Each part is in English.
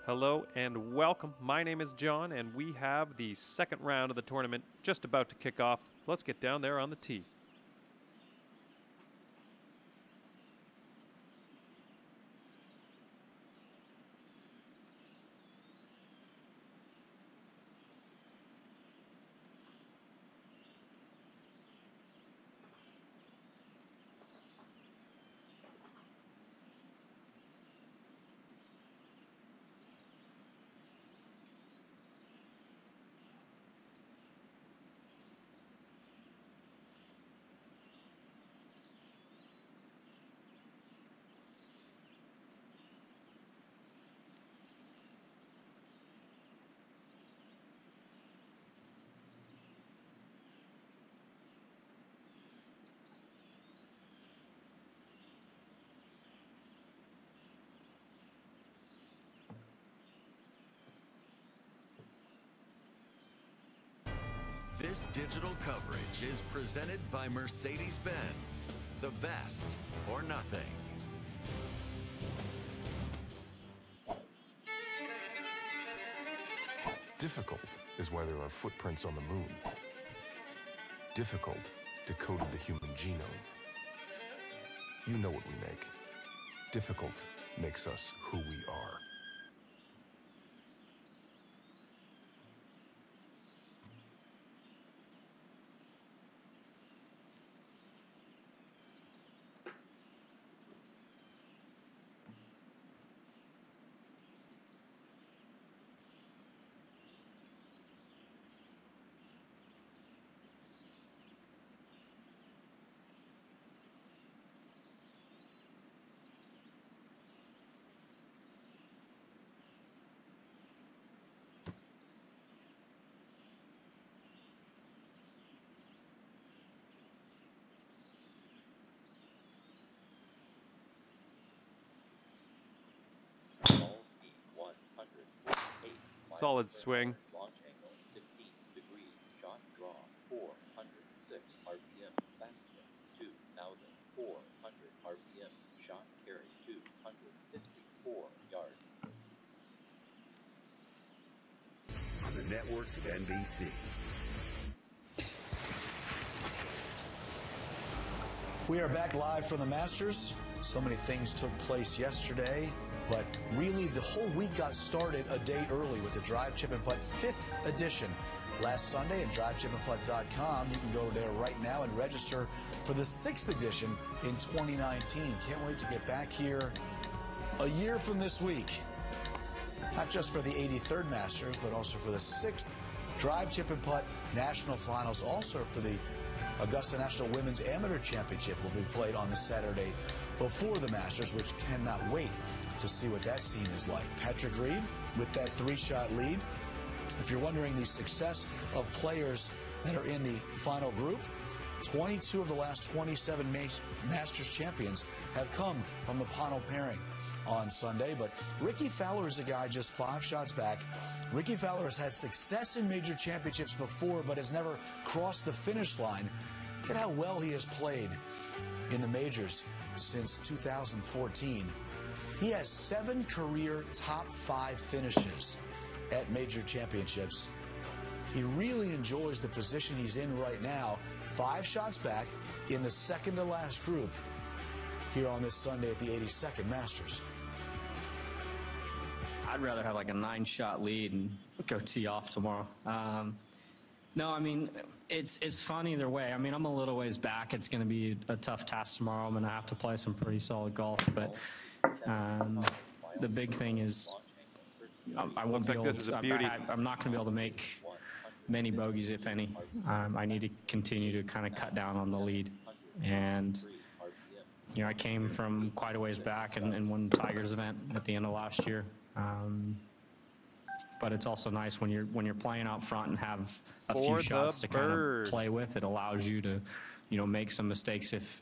Hello and welcome. My name is John, and we have the second round of the tournament just about to kick off. Let's get down there on the tee. This digital coverage is presented by Mercedes-Benz, the best or nothing. Difficult is why there are footprints on the moon. Difficult decoded the human genome. You know what we make. Difficult makes us who we are. Solid swing. Launch angle 16 degrees. Shot draw 406 RPM. Backspin 2,400 RPM. Shot carry 264 yards. On the networks of NBC. We are back live from the Masters. So many things took place yesterday, but really the whole week got started a day early with the Drive, Chip, and Putt 5th edition last Sunday at drivechipandputt.com. You can go there right now and register for the 6th edition in 2019. Can't wait to get back here a year from this week. Not just for the 83rd Masters, but also for the 6th Drive, Chip, and Putt National Finals, also for the Augusta National Women's Amateur Championship will be played on the Saturday before the Masters, which cannot wait to see what that scene is like. Patrick Reed with that 3-shot lead. If you're wondering the success of players that are in the final group, 22 of the last 27 Masters champions have come from the final pairing on Sunday, but Ricky Fowler is a guy just 5 shots back. Ricky Fowler has had success in major championships before, but has never crossed the finish line. Look at how well he has played in the majors since 2014. He has 7 career top 5 finishes at major championships. He really enjoys the position he's in right now. 5 shots back in the second to last group here on this Sunday at the 82nd Masters. I'd rather have like a 9-shot lead and go tee off tomorrow. No, I mean, it's fun either way. I mean, I'm a little ways back. It's going to be a tough task tomorrow. I'm going to have to play some pretty solid golf, but the big thing is I won't be able to, I'm not going to be able to make many bogeys, if any. I need to continue to kind of cut down on the lead. And, you know, I came from quite a ways back and won Tiger's event at the end of last year. But it's also nice when you're playing out front and have a few shots to kind of play with. It allows you to, you know, make some mistakes if,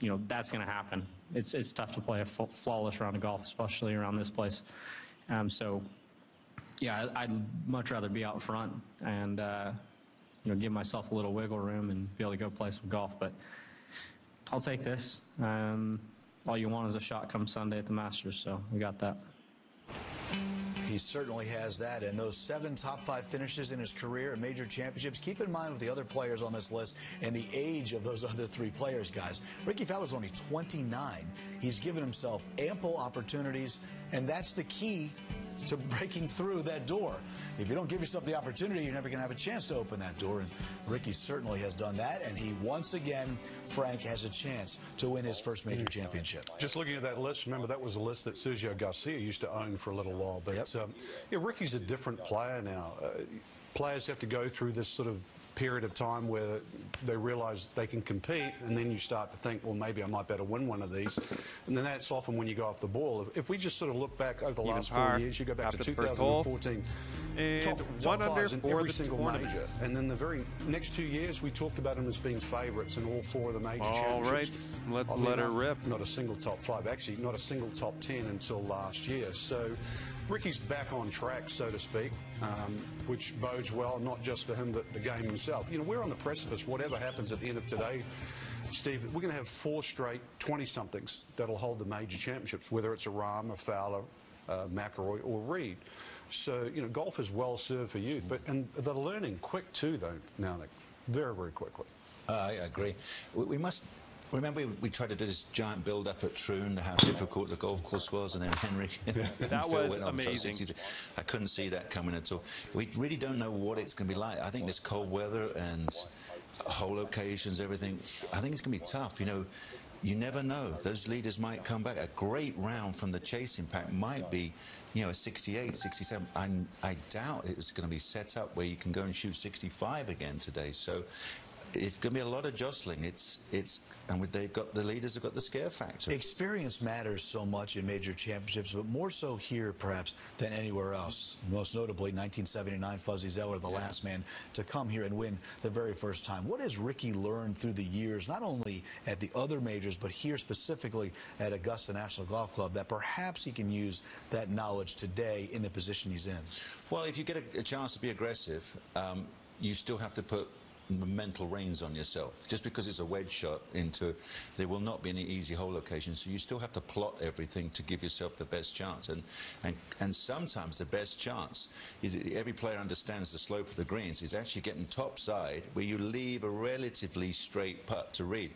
you know, that's going to happen. It's tough to play a flawless round of golf, especially around this place. So, yeah, I'd much rather be out front and, you know, give myself a little wiggle room and be able to go play some golf. But I'll take this. All you want is a shot come Sunday at the Masters, so we got that. He certainly has that, and those 7 top 5 finishes in his career at major championships. Keep in mind with the other players on this list and the age of those other 3 players, guys. Ricky Fowler's only 29. He's given himself ample opportunities, and that's the key to breaking through that door. If you don't give yourself the opportunity, you're never going to have a chance to open that door, and Ricky certainly has done that, and he once again, Frank, has a chance to win his first major championship. Just looking at that list, remember that was a list that Sergio Garcia used to own for a little while, but yeah, Ricky's a different player now. Players have to go through this sort of period of time where they realize they can compete, and then you start to think, well, maybe I might better win one of these. And then that's often when you go off the ball. If we just sort of look back over the last 4 years, you go back to 2014, top 5 in every single major. And then the very next 2 years, we talked about them as being favorites in all 4 of the major championships. All right, let's let her rip. Not a single top 5, actually, not a single top 10 until last year. So Ricky's back on track, so to speak, which bodes well, not just for him, but the game himself. You know, we're on the precipice. Whatever happens at the end of today, Steve, we're going to have 4 straight 20-somethings that'll hold the major championships, whether it's a Rahm, a Fowler, McIlroy, or Reed. So, you know, golf is well served for youth, and they're learning quick too, though, now, Nick. Very, very quickly. I agree. We must... Remember, we tried to do this giant build-up at Troon, how difficult the golf course was, and then Henry that was amazing. I couldn't see that coming at all. We really don't know what it's going to be like. I think this cold weather and hole occasions, everything, I think it's going to be tough. You know, you never know. Those leaders might come back. A great round from the chasing pack might be, you know, a 68, 67. I doubt it was going to be set up where you can go and shoot 65 again today. So it's going to be a lot of jostling. And they've got, the leaders have got the scare factor. Experience matters so much in major championships, but more so here, perhaps, than anywhere else. Most notably, 1979, Fuzzy Zoeller, the last man to come here and win the very first time. What has Ricky learned through the years, not only at the other majors, but here specifically at Augusta National Golf Club, that perhaps he can use that knowledge today in the position he's in? Well, if you get a chance to be aggressive, you still have to put mental reins on yourself. Just because it's a wedge shot into, there will not be any easy hole location, so you still have to plot everything to give yourself the best chance. And sometimes the best chance, every player understands the slope of the greens, is actually getting topside where you leave a relatively straight putt to read.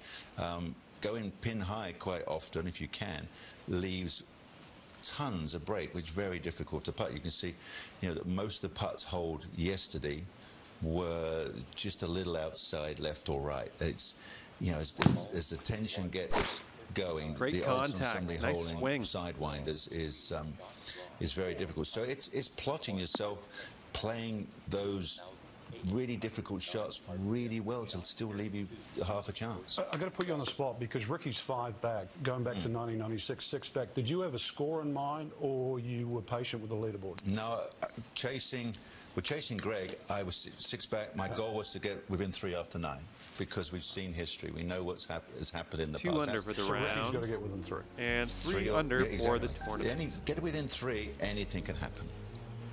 Going pin high quite often, if you can, leaves tons of break, which is very difficult to putt. You can see, you know, that most of the putts hold yesterday were just a little outside left or right. It's, you know, as the tension gets going, great the odds on contact, somebody nice holding swing. sidewinders is very difficult. So it's plotting yourself, playing those really difficult shots really well to still leave you half a chance. I've got to put you on the spot because Ricky's 5 back, going back to 1996, 6 back. Did you have a score in mind, or you were patient with the leaderboard? No, we're chasing Greg. I was 6 back. My goal was to get within 3 after 9 because we've seen history. We know what's has happened in the 2 past. under for the So round. Ricky's got to get within 3. And 3 under for the tournament. Get within 3, anything can happen.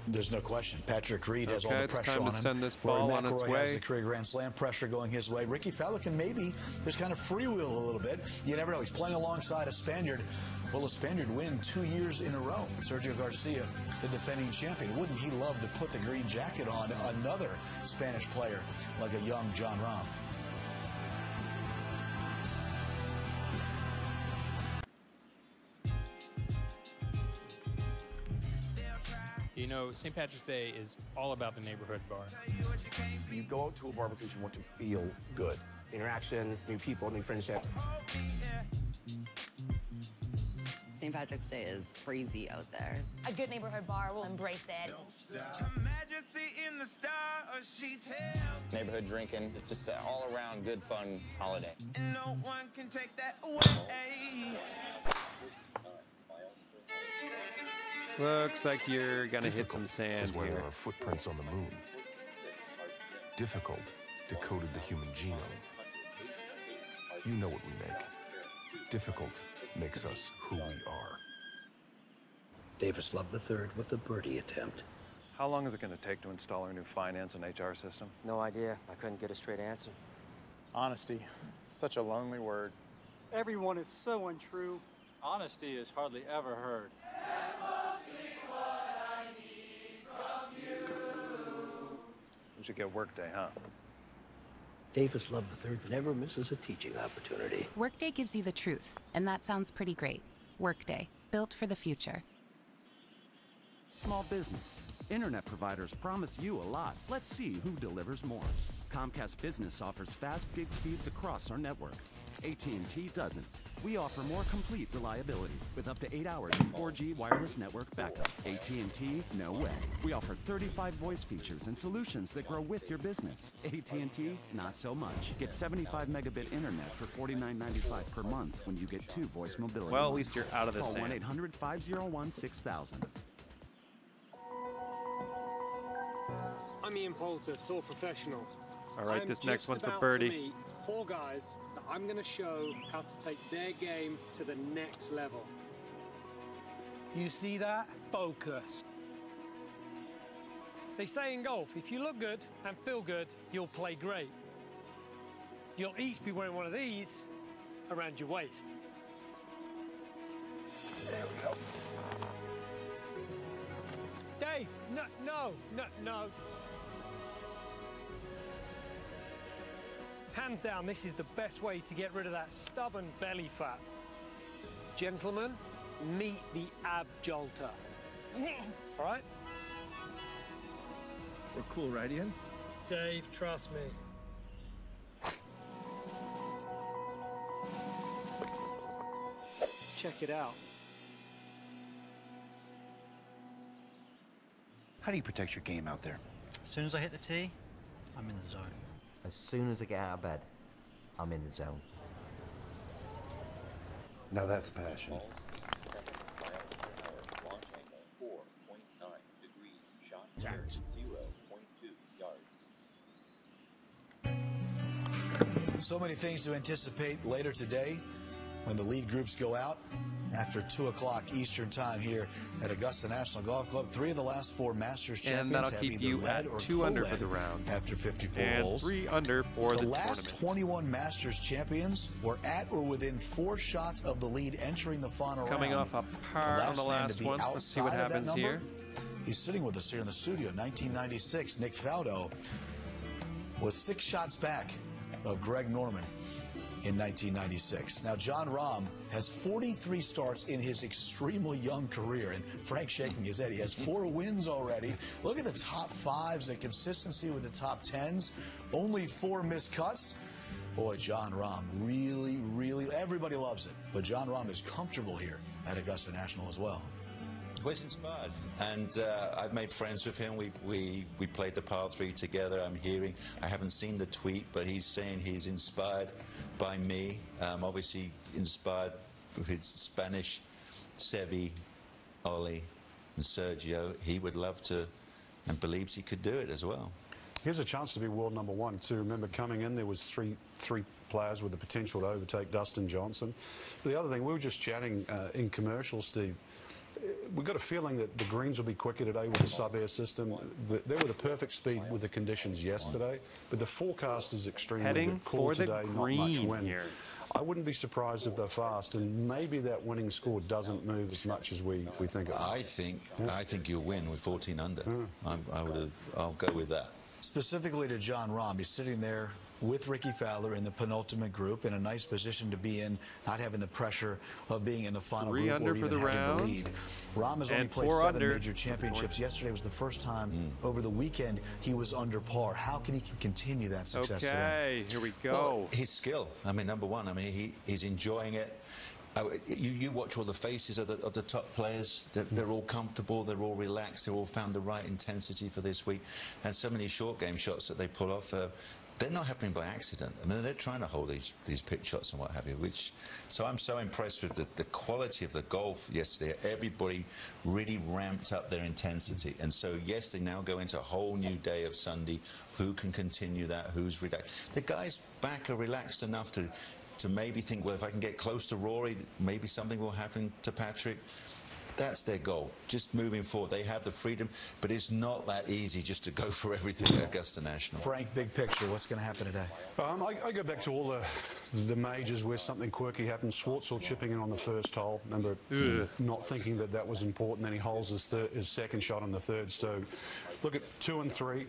There's no question. Patrick Reed has all the it's pressure time on to him. send this Rory ball on its McIlroy way. has the career Grand Slam pressure going his way. Ricky Fowler can maybe just kind of freewheel a little bit. You never know. He's playing alongside a Spaniard. Will a Spaniard win 2 years in a row? Sergio Garcia, the defending champion. Wouldn't he love to put the green jacket on another Spanish player like a young John Rahm? You know, St. Patrick's Day is all about the neighborhood bar. You go out to a bar because you want to feel good. Interactions, new people, new friendships. St. Patrick's Day is crazy out there. A good neighborhood bar will embrace it. Neighborhood drinking, it's just an all-around good fun holiday. No one can take that away. Looks like you're gonna hit some sand is where here. there are footprints on the moon. Difficult decoded the human genome. You know what we make. Difficult makes us who we are. Davis Love III with a birdie attempt. How long is it going to take to install our new finance and HR system? No idea. I couldn't get a straight answer. Honesty. Such a lonely word. Everyone is so untrue. Honesty is hardly ever heard. You should get workday, huh? Davis Love III never misses a teaching opportunity. Workday gives you the truth, and that sounds pretty great. Workday, built for the future. Small business. Internet providers promise you a lot. Let's see who delivers more. Comcast Business offers fast gig speeds across our network. AT&T doesn't. We offer more complete reliability with up to 8 hours of 4G wireless network backup. AT&T, no way. We offer 35 voice features and solutions that grow with your business. AT&T, not so much. Get 75 megabit internet for $49.95 per month when you get 2 voice mobility. Well, at least you're out of this. Call 1-800-501-6000. I'm Ian Poulter, tour professional. All right, this next one's for Birdie. To meet 4 guys that I'm going to show how to take their game to the next level. You see that? Focus. They say in golf, if you look good and feel good, you'll play great. You'll each be wearing one of these around your waist. There we go. Dave, no. Hands down, this is the best way to get rid of that stubborn belly fat. Gentlemen, meet the ab jolter. All right? We're cool, right, Ian? Dave, trust me. Check it out. How do you protect your game out there? As soon as I hit the tee, I'm in the zone. As soon as I get out of bed, I'm in the zone. Now that's passion. So many things to anticipate later today when the lead groups go out. After 2 o'clock Eastern time here at Augusta National Golf Club, 3 of the last 4 Masters champions And that'll have keep either you led at or 2 under for co-led the round. after 54 and holes. 3 under for the last tournament. 21 Masters champions were at or within 4 shots of the lead entering the final Coming round. off a par on the man last to be one. Let's see what outside of that happens number, here. He's sitting with us here in the studio. 1996, Nick Faldo was 6 shots back of Greg Norman in 1996. Now, John Rahm has 43 starts in his extremely young career, and Frank shaking his head. He has 4 wins already. Look at the top 5s, the consistency with the top 10s. Only 4 missed cuts. Boy, John Rahm really, everybody loves it. But John Rahm is comfortable here at Augusta National as well. Was inspired, and I've made friends with him. We played the par 3 together. I haven't seen the tweet, but he's saying he's inspired by me. Obviously inspired with his Spanish, Seve, Ollie, and Sergio. He would love to, and believes he could do it as well. Here's a chance to be world number 1 too. Remember, coming in there was three players with the potential to overtake Dustin Johnson. The other thing, we were just chatting in commercial, Steve. We've got a feeling that the greens will be quicker today with the sub-air system. They were the perfect speed with the conditions yesterday, but the forecast is extremely Heading good. Cool for the today, not much green wind. here. I wouldn't be surprised if they're fast, and maybe that winning score doesn't move as much as we think it will. I think you'll win with 14 under. I'll go with that. Specifically to John Rahm, he's sitting there with Ricky Fowler in the penultimate group in a nice position to be in, not having the pressure of being in the final 3 group under or for even the having round. the lead. Rahm has only And played 4 7 under. major championships. Yesterday was the first time over the weekend he was under par. How can he continue that success today? Okay, here we go. Well, his skill. I mean, number 1. I mean, he's enjoying it. You watch all the faces of the top players. They're all comfortable. They're all relaxed. They've all found the right intensity for this week. And so many short game shots that they pull off. They're not happening by accident. I mean, they're trying to hold these pitch shots and what have you. So I'm so impressed with the quality of the golf yesterday. Everybody really ramped up their intensity. And so, yes, they now go into a whole new day of Sunday. Who can continue that? Who's relaxed? The guys back are relaxed enough to maybe think, well, if I can get close to Rory, maybe something will happen to Patrick. That's their goal, just moving forward. They have the freedom, but it's not that easy just to go for everything at Augusta National. Frank, big picture, what's going to happen today? I go back to all the majors where something quirky happens. Schwartzel chipping in on the first hole. Remember, not thinking that was important. Then he holes his second shot on the third. So look at 2 and 3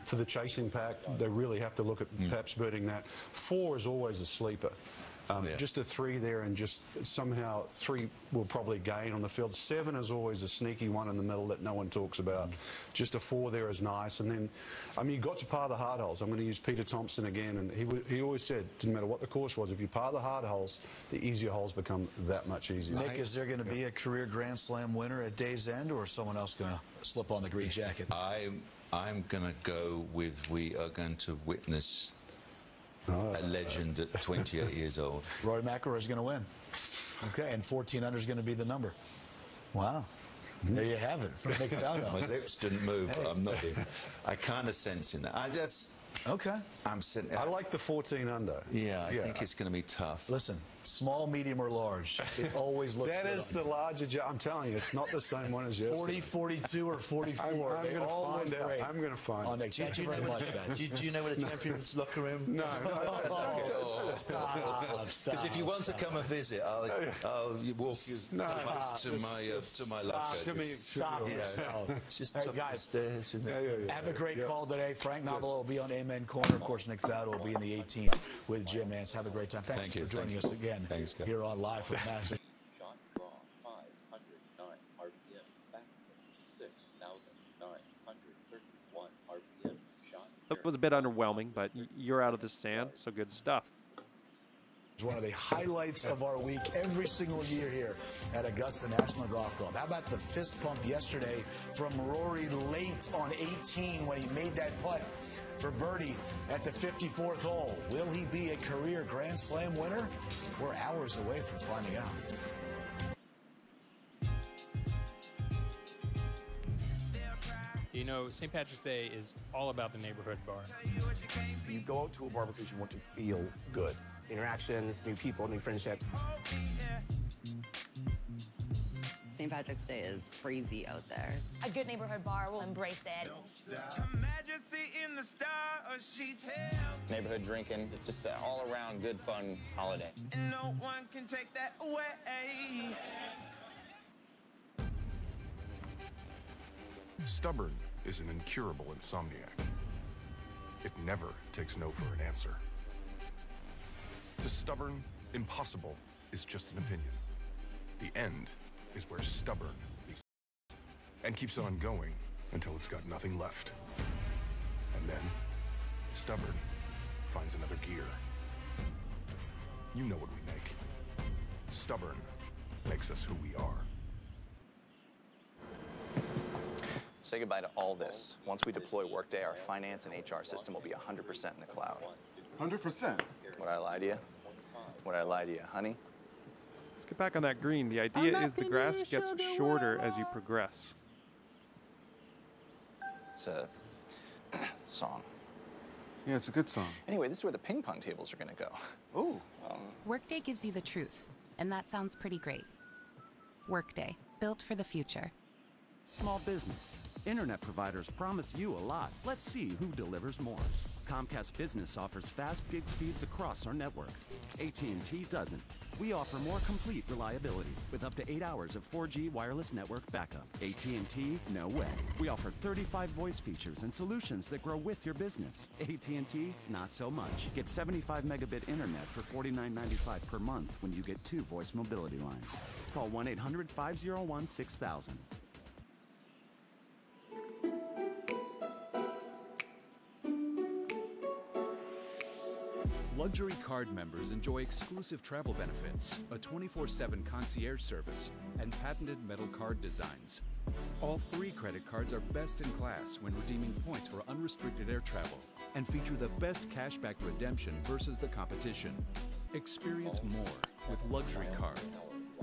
for the chasing pack. They really have to look at perhaps birding that. 4 is always a sleeper. Just a 3 there, and just somehow 3 will probably gain on the field. 7 is always a sneaky one in the middle that no one talks about. Just a 4 there is nice. And then, I mean, you got to par the hard holes. I'm going to use Peter Thompson again, and he always said, didn't matter what the course was, if you par the hard holes, the easier holes become that much easier. Nick, is there going to be a career Grand Slam winner at day's end, or is someone else going to slip on the green jacket? I'm going to go with, we are going to witness a legend at 28 years old. Rory McIlroy is going to win. Okay, and 14 under is going to be the number. Wow. There you have it. From Nick Faldo. My lips didn't move. Hey. I'm not. I kind of sense in that. That's okay. I like the 14 under. Yeah, I think it's going to be tough. Listen, small, medium, or large, it always looks that good. Is the larger. I'm telling you, it's not the same one as yesterday. 40, 42, or 44. I'm going to find out. Great. I'm going to find out. Nick, thank you very much, man. Do you know where the champion's locker room? No. Stop. Because if you want to come and visit, I'll walk you to my locker. Stop yourself. It's just top of the stairs. Have a great call today. Frank Navalo will be on Amen Corner. Of course, Nick Faldo will be in the 18th with Jim Nance. Have a great time. Thank you for joining us again here on Live from the Masters. That was a bit underwhelming, but you're out of the sand, so good stuff. It's one of the highlights of our week every single year here at Augusta National Golf Club. How about the fist pump yesterday from Rory late on 18 when he made that putt for birdie at the 54th hole? Will he be a career Grand Slam winner? We're hours away from finding out. You know, St. Patrick's Day is all about the neighborhood bar. You go out to a bar because you want to feel good. Interactions, new people, new friendships. St. Patrick's Day is crazy out there. A good neighborhood bar will embrace it. Neighborhood drinking, it's just an all-around good fun holiday. And no one can take that away. Stubborn is an incurable insomniac. It never takes no for an answer. To stubborn, impossible is just an opinion. The end is where stubborn is, and keeps on going until it's got nothing left. And then, stubborn finds another gear. You know what we make. Stubborn makes us who we are. Say goodbye to all this. Once we deploy Workday, our finance and HR system will be 100% in the cloud. 100%? Would I lie to you? Would I lie to you, honey? Let's get back on that green. The idea is the grass gets shorter as you progress. It's a song. Yeah, it's a good song. Anyway, this is where the ping pong tables are going to go. Ooh. Workday gives you the truth, and that sounds pretty great. Workday, built for the future. Small business. Internet providers promise you a lot. Let's see who delivers more. Comcast Business offers fast gig speeds across our network. AT&T doesn't. We offer more complete reliability with up to 8 hours of 4G wireless network backup. AT&T, no way. We offer 35 voice features and solutions that grow with your business. AT&T, not so much. Get 75 megabit internet for $49.95 per month when you get 2 voice mobility lines. Call 1-800-501-6000. Luxury card members enjoy exclusive travel benefits, a 24/7 concierge service, and patented metal card designs. All 3 credit cards are best in class when redeeming points for unrestricted air travel and feature the best cashback redemption versus the competition. Experience more with Luxury Card.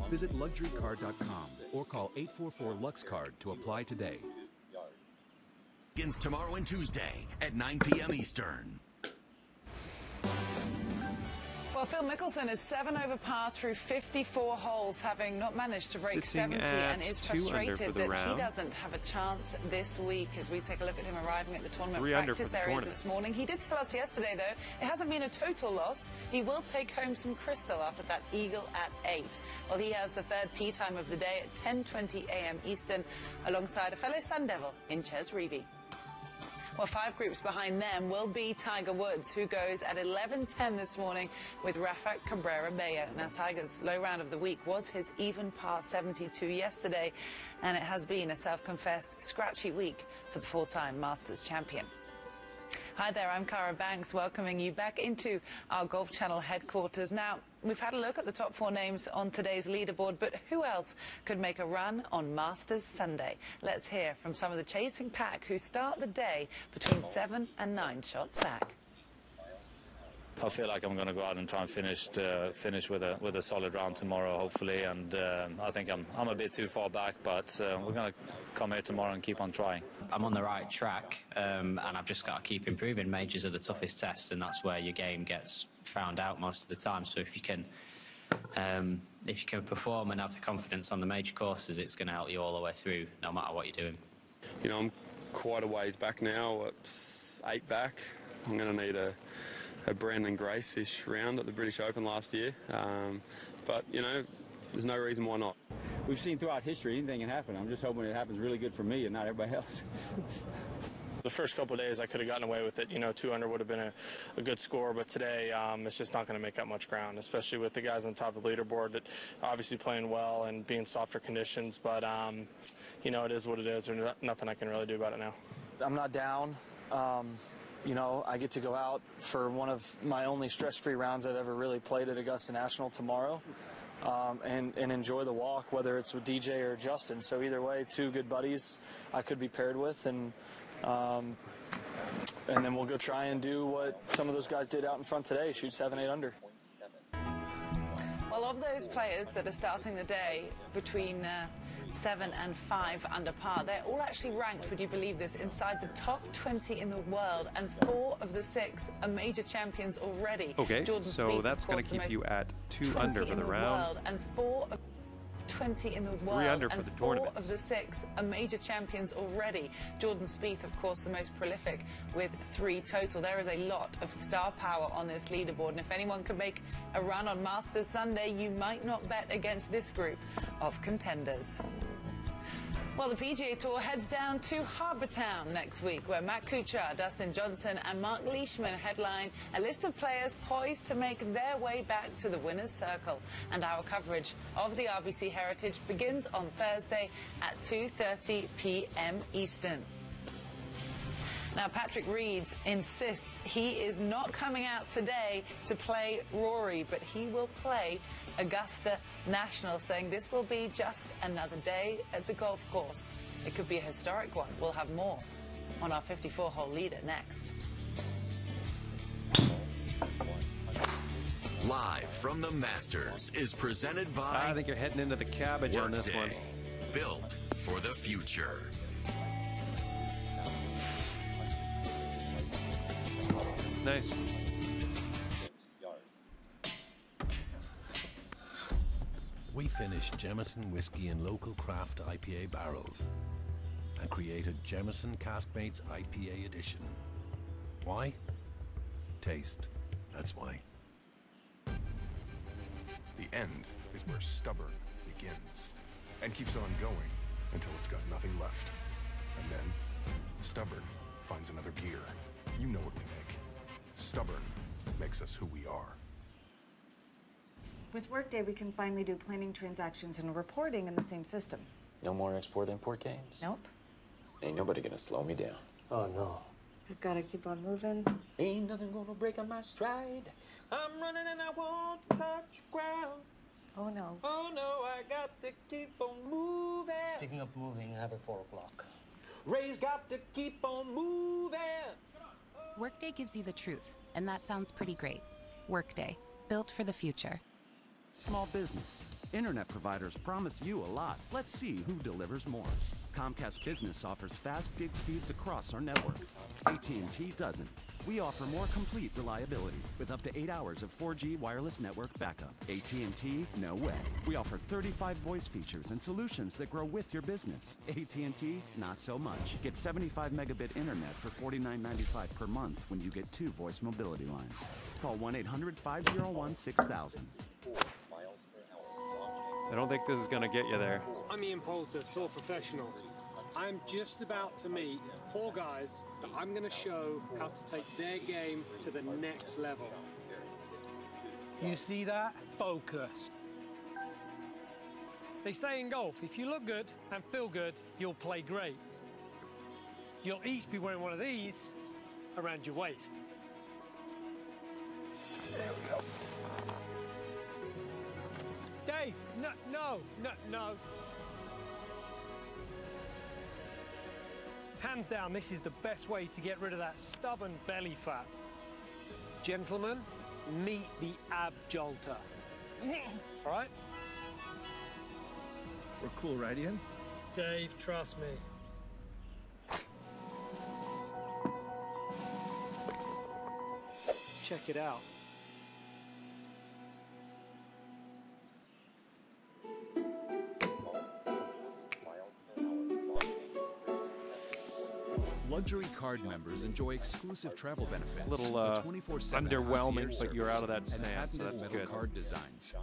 Visit luxurycard.com or call 844-LUX-CARD to apply today. Begins tomorrow and Tuesday at 9 p.m. Eastern. Well, Phil Mickelson is 7 over par through 54 holes, having not managed to break Sitting 70, and is frustrated that round. he doesn't have a chance this week. As we take a look at him arriving at the tournament 3 under practice for the area tournament. this morning. He did tell us yesterday, though, it hasn't been a total loss. He will take home some crystal after that eagle at 8. Well, he has the 3rd tee time of the day at 10:20 a.m. Eastern, alongside a fellow Sun Devil in Ches Reavie. Well, 5 groups behind them will be Tiger Woods, who goes at 11:10 this morning with Rafa Cabrera Bello. Now, Tiger's low round of the week was his even par 72 yesterday, and it has been a self-confessed scratchy week for the 4-time Masters champion. Hi there, I'm Cara Banks, welcoming you back into our Golf Channel headquarters. Now, we've had a look at the top 4 names on today's leaderboard, but who else could make a run on Masters Sunday? Let's hear from some of the chasing pack who start the day between 7 and 9 shots back. I feel like I'm going to go out and try and finish with a solid round tomorrow, hopefully. And I think I'm a bit too far back, but we're going to come here tomorrow and keep on trying. I'm on the right track, and I've just got to keep improving. Majors are the toughest test, and that's where your game gets found out most of the time. So if you can perform and have the confidence on the major courses, it's going to help you all the way through, no matter what you're doing. You know, I'm quite a ways back now. It's 8 back. I'm going to need a Brandon Grace-ish round at the British Open last year. But, you know, there's no reason why not. We've seen throughout history anything can happen. I'm just hoping it happens really good for me and not everybody else. The first couple of days I could have gotten away with it. You know, 2 under would have been a good score, but today it's just not going to make up much ground, especially with the guys on top of the leaderboard that obviously playing well and being softer conditions. But, you know, it is what it is. There's nothing I can really do about it now. I'm not down. You know, I get to go out for one of my only stress-free rounds I've ever really played at Augusta National tomorrow, and enjoy the walk, whether it's with DJ or Justin. So either way, 2 good buddies I could be paired with, and then we'll go try and do what some of those guys did out in front today, shoot 7, 8 under. Well, of those players that are starting the day between 7 and 5 under par, they're all actually ranked, would you believe this, inside the top 20 in the world, and 4 of the 6 are major champions already. Okay, Jordan so Spieth, that's going to keep you at 2 under for the round. And 4 of 20 in the world, 3 under for the tournament. 4 of the 6 are major champions already. Jordan Spieth, of course, the most prolific with 3 total. There is a lot of star power on this leaderboard, and if anyone can make a run on Masters Sunday, you might not bet against this group of contenders. Well, the PGA Tour heads down to Harbour Town next week, where Matt Kuchar, Dustin Johnson and Mark Leishman headline a list of players poised to make their way back to the winner's circle. And our coverage of the RBC Heritage begins on Thursday at 2:30 p.m. Eastern. Now, Patrick Reed insists he is not coming out today to play Rory, but he will play Augusta National, saying this will be just another day at the golf course. It could be a historic one. We'll have more on our 54-hole leader next. Live from the Masters is presented by I think you're heading into the cabbage on this one. Built for the future. Nice. We finished Jameson whiskey in local craft IPA barrels and created Jameson Caskmates IPA edition. Why? Taste. That's why. The end is where stubborn begins and keeps on going until it's got nothing left. And then, stubborn finds another gear. You know what we make. Stubborn makes us who we are. With Workday, we can finally do planning, transactions, and reporting in the same system. No more export-import games? Nope. Ain't nobody gonna slow me down. Oh, no. I've got to keep on moving. Ain't nothing gonna break on my stride. I'm running and I won't touch ground. Oh, no. Oh, no, I got to keep on moving. Speaking of moving, I have a 4 o'clock. Ray's got to keep on moving. Workday gives you the truth, and that sounds pretty great. Workday, built for the future. Small business. Internet providers promise you a lot. Let's see who delivers more. Comcast Business offers fast gig speeds across our network. AT&T doesn't. We offer more complete reliability with up to 8 hours of 4G wireless network backup. AT&T, no way. We offer 35 voice features and solutions that grow with your business. AT&T, not so much. Get 75 megabit internet for $49.95 per month when you get 2 voice mobility lines. Call 1-800-501-6000. I don't think this is going to get you there. I'm Ian Poulter, tour professional. I'm just about to meet 4 guys that I'm going to show how to take their game to the next level. You see that? Focus. They say in golf, if you look good and feel good, you'll play great. You'll each be wearing one of these around your waist. There we go. Dave, no. Hands down, this is the best way to get rid of that stubborn belly fat. Gentlemen, meet the ab jolter. All right? We're cool, right, Ian? Dave, trust me. Check it out. Luxury card members enjoy exclusive travel benefits. A little 24/7 underwhelming, concierge but you're out of that service, and sand, so patented that's metal good. card designs.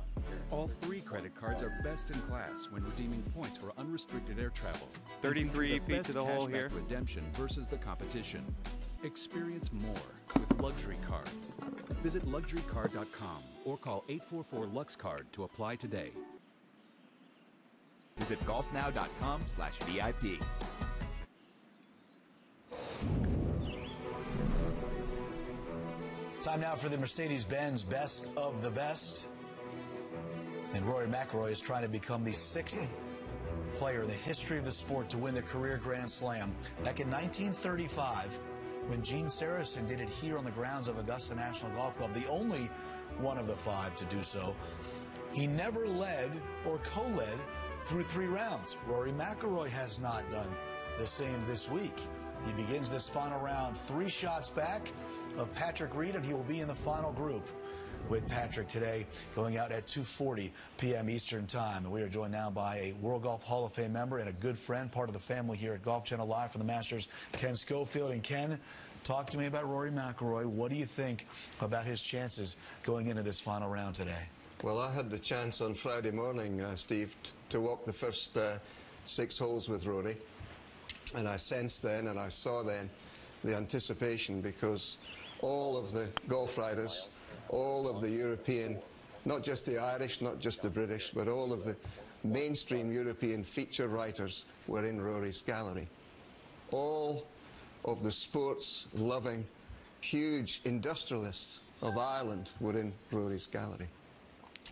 All 3 credit cards are best in class when redeeming points for unrestricted air travel. And 33 feature the feet best to the hole cashback here. redemption versus the competition. Experience more with Luxury Card. Visit luxurycard.com or call 844-LUX-CARD to apply today. Visit golfnow.com/VIP. Time now for the Mercedes-Benz Best of the Best. And Rory McIlroy is trying to become the 6th player in the history of the sport to win the career Grand Slam. Back in 1935, when Gene Sarazen did it here on the grounds of Augusta National Golf Club, the only one of the 5 to do so. He never led or co-led through 3 rounds. Rory McIlroy has not done the same this week. He begins this final round 3 shots back of Patrick Reed, and he will be in the final group with Patrick today, going out at 2:40 p.m. Eastern Time. And we are joined now by a World Golf Hall of Fame member and a good friend, part of the family here at Golf Channel Live from the Masters, Ken Schofield. And Ken, talk to me about Rory McIlroy. What do you think about his chances going into this final round today? Well, I had the chance on Friday morning, Steve, to walk the first 6 holes with Rory. And I sensed then and I saw then the anticipation, because all of the golf writers, all of the European, not just the Irish, not just the British, but all of the mainstream European feature writers were in Rory's gallery. All of the sports-loving, huge industrialists of Ireland were in Rory's gallery.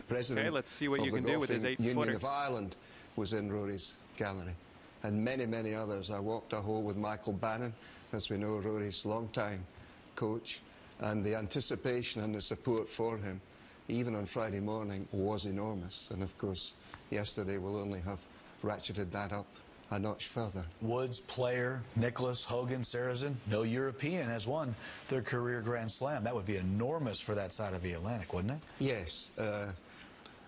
President Okay, let's see what of you the can do with his Golfing 8-footer. Union of Ireland was in Rory's gallery. And many, many others. I walked a hole with Michael Bannon, as we know, Rory's longtime coach, and the anticipation and the support for him, even on Friday morning, was enormous. And of course, yesterday will only have ratcheted that up a notch further. Woods, Player, Nicklaus, Hogan, Sarazen, no European has won their career Grand Slam. That would be enormous for that side of the Atlantic, wouldn't it? Yes.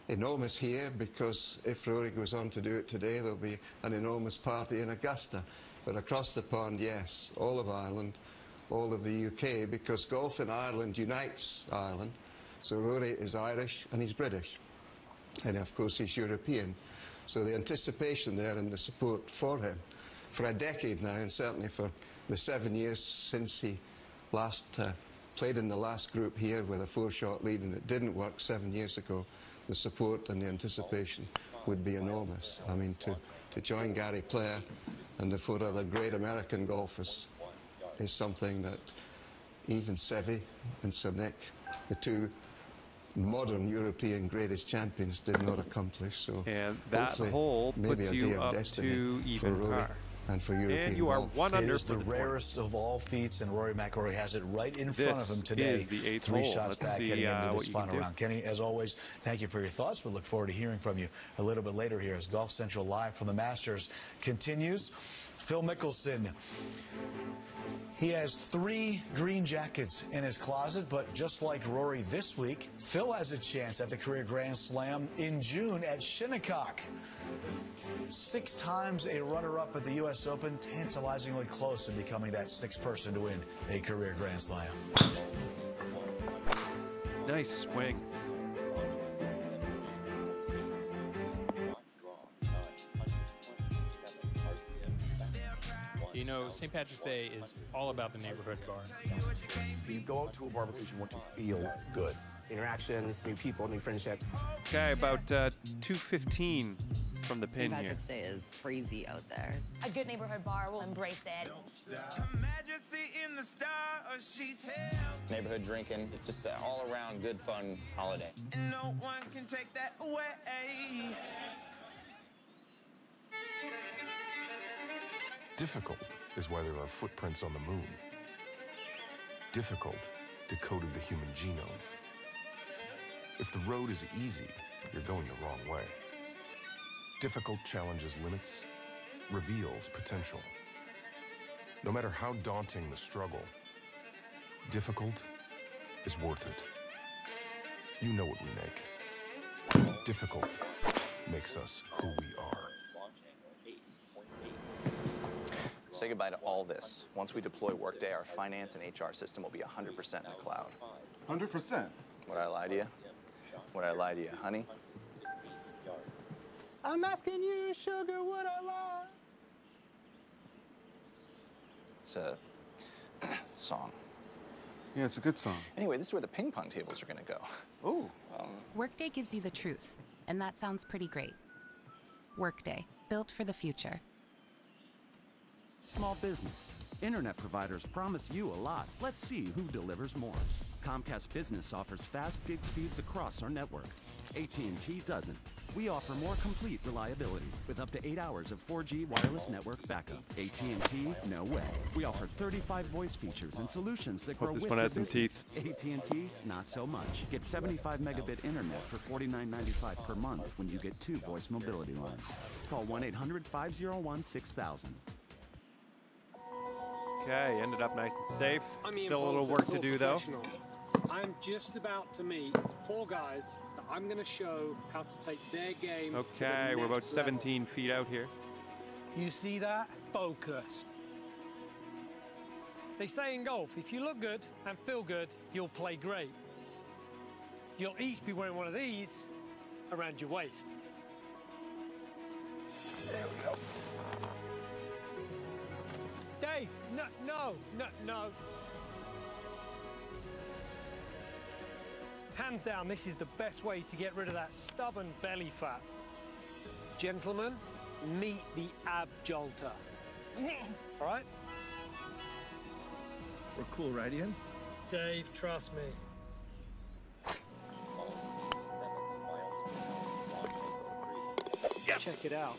Enormous here, because if Rory goes on to do it today, there'll be an enormous party in Augusta. But across the pond, yes, all of Ireland, all of the UK, because golf in Ireland unites Ireland. So Rory is Irish and he's British. And of course he's European. So the anticipation there and the support for him for a decade now, and certainly for the 7 years since he last played in the last group here with a 4-shot lead, and it didn't work 7 years ago, the support and the anticipation would be enormous. I mean, to join Gary Player and the 4 other great American golfers is something that even Seve and Sir Nick, the 2 modern European greatest champions, did not accomplish. So and that hopefully hole maybe puts a you day of up destiny to for even Rory par. and for European And you are golf. 1 under It is for the rarest of all feats, and Rory McIlroy has it right in front of him today. Is the 8th 3 hole. shots Let's back see, heading into what this you can final do. round. Kenny, as always, thank you for your thoughts. We look forward to hearing from you a little bit later here as Golf Central Live from the Masters continues. Phil Mickelson. He has 3 green jackets in his closet, but just like Rory this week, Phil has a chance at the career Grand Slam in June at Shinnecock. 6 times a runner-up at the U.S. Open, tantalizingly close to becoming that 6th person to win a career Grand Slam. Nice swing. know, St. Patrick's Day is all about the neighborhood bar. When you go out to a bar because you want to feel good. Interactions, new people, new friendships. Okay, about 2:15 from the pin St. here. Patrick's Day is crazy out there. A good neighborhood bar will embrace it. Neighborhood drinking, it's just an all-around good, fun holiday. And no one can take that away. Difficult is why there are footprints on the moon. Difficult decoded the human genome. If the road is easy, you're going the wrong way. Difficult challenges limits, reveals potential. No matter how daunting the struggle, difficult is worth it. You know what we make. Difficult makes us who we are. Say goodbye to all this. Once we deploy Workday, our finance and HR system will be 100% in the cloud. 100%? Would I lie to you? Would I lie to you, honey? I'm asking you, sugar, would I lie? It's a song. Yeah, it's a good song. Anyway, this is where the ping pong tables are going to go. Ooh. Workday gives you the truth, and that sounds pretty great. Workday, built for the future. Small business. Internet providers promise you a lot. Let's see who delivers more. Comcast Business offers fast gig speeds across our network. AT&T doesn't. We offer more complete reliability with up to 8 hours of 4G wireless network backup. AT&T, no way. We offer 35 voice features and solutions that grow Hope this with one your has some business. AT&T, not so much. Get 75 megabit internet for $49.95 per month when you get 2 voice mobility lines. Call 1-800-501-6000. Okay, ended up nice and safe. I'm Still a little work to do, though. I'm just about to meet 4 guys that I'm going to show how to take their game. Okay, we're about 17 feet out here. You see that? Focus. They say in golf, if you look good and feel good, you'll play great. You'll each be wearing one of these around your waist. There we go. Dave, no. Hands down, this is the best way to get rid of that stubborn belly fat. Gentlemen, meet the ab jolter. All right? We're cool, right, Ian? Dave, trust me. Yes! Check it out.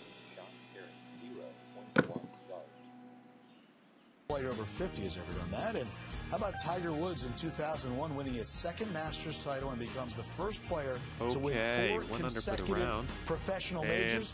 Player over 50 has ever done that. And how about Tiger Woods in 2001 winning his second Masters title and becomes the first player to win 4 1 under for the consecutive round. professional And majors?